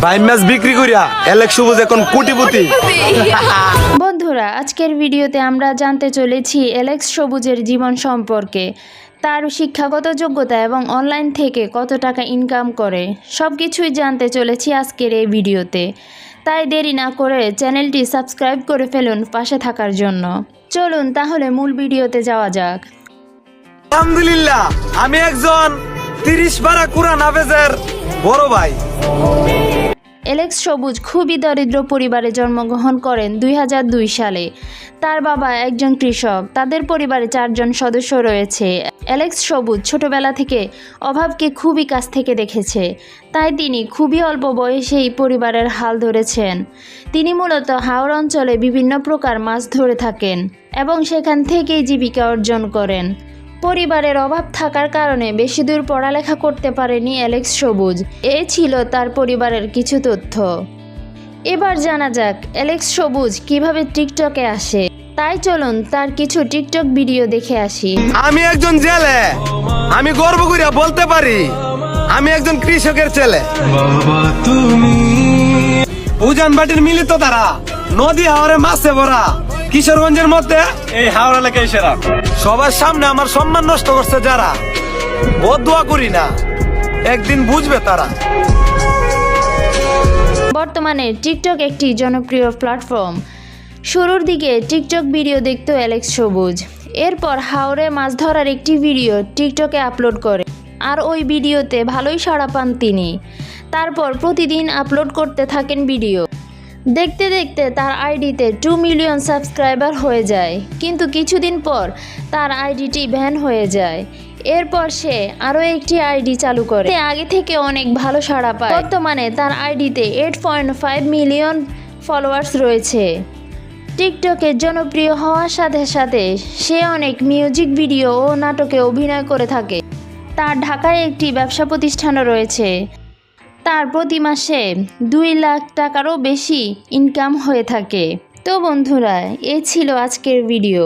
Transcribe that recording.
ভাই ম্যাচ বিক্রি করিয়া এলেক্স সবুজ এখন কোটিপতি। বন্ধুরা, আজকের ভিডিওতে আমরা জানতে চলেছি এলেক্স সবুজের জীবন সম্পর্কে, তার শিক্ষাগত যোগ্যতা এবং অনলাইন থেকে কত টাকা ইনকাম করে সব কিছুই জানতে চলেছি আজকের এই ভিডিওতে। তাই দেরি না করে চ্যানেলটি সাবস্ক্রাইব করে ফেলুন পাশে থাকার জন্য। চলুন তাহলে মূল ভিডিওতে যাওয়া যাক। আলহামদুলিল্লাহ, আমি একজন 30 পারা কুরআন হাফেজের বড় ভাই। এলেক্স সবুজ খুবই দরিদ্র পরিবারে জন্মগ্রহণ করেন 2002 সালে। তার বাবা একজন কৃষক। তাদের পরিবারে 4 জন সদস্য রয়েছে। এলেক্স সবুজ ছোটবেলা থেকে অভাবকে খুবই কাছ থেকে দেখেছে, তাই তিনি খুবই অল্প বয়সেই পরিবারের হাল ধরেছেন। তিনি মূলত হাওড় অঞ্চলে বিভিন্ন প্রকার মাছ ধরে থাকেন এবং সেখান থেকেই জীবিকা অর্জন করেন। পরিবারের অভাব থাকার কারণে বেশি দূর পড়ালেখা করতে পারেনি এলেক্স সবুজ। এ ছিল তার পরিবারের কিছু তথ্য। এবার জানা যাক এলেক্স সবুজ কিভাবে টিকটকে আসে। তাই চলুন তার কিছু টিকটক ভিডিও দেখে আসি। আমি একজন জেলে, আমি গর্ব করিয়া বলতে পারি আমি একজন কৃষকের ছেলে। উজান বাটির মিলিত তারা নদী হাওরে মাছে ভরা কিশোরগঞ্জের মধ্যে এই হাওড়া এলাকায় সেরা। সবার সামনে আমার সম্মান নষ্ট করছে যারা, বদদুয়া করি না, একদিন বুঝবে তারা। বর্তমানে টিকটক একটি জনপ্রিয় প্ল্যাটফর্ম। শুরুর দিকে টিকটক ভিডিও দেখত এলেক্স সবুজ। এরপর হাওরে মাছ ধরার একটি ভিডিও টিকটকে আপলোড করে, আর ওই ভিডিওতে ভালোই সাড়া পান তিনি। তারপর প্রতিদিন আপলোড করতে থাকেন ভিডিও। দেখতে দেখতে তার আইডিতে 2 মিলিয়ন সাবস্ক্রাইবার হয়ে যায়, কিন্তু কিছুদিন পর তার আইডিটি ব্যান হয়ে যায়। এরপর সে আরও একটি আইডি চালু করে, আগে থেকে অনেক ভালো সাড়া পায়। বর্তমানে তার আইডিতে 8.5 মিলিয়ন ফলোয়ার্স রয়েছে। টিকটকে জনপ্রিয় হওয়ার সাথে সাথে সে অনেক মিউজিক ভিডিও ও নাটকে অভিনয় করে থাকে। তার ঢাকায় একটি ব্যবসা প্রতিষ্ঠানও রয়েছে। তার প্রতি মাসে 2 লাখ টাকারও বেশি ইনকাম হয়ে থাকে। তো বন্ধুরা, এই ছিল আজকের ভিডিও।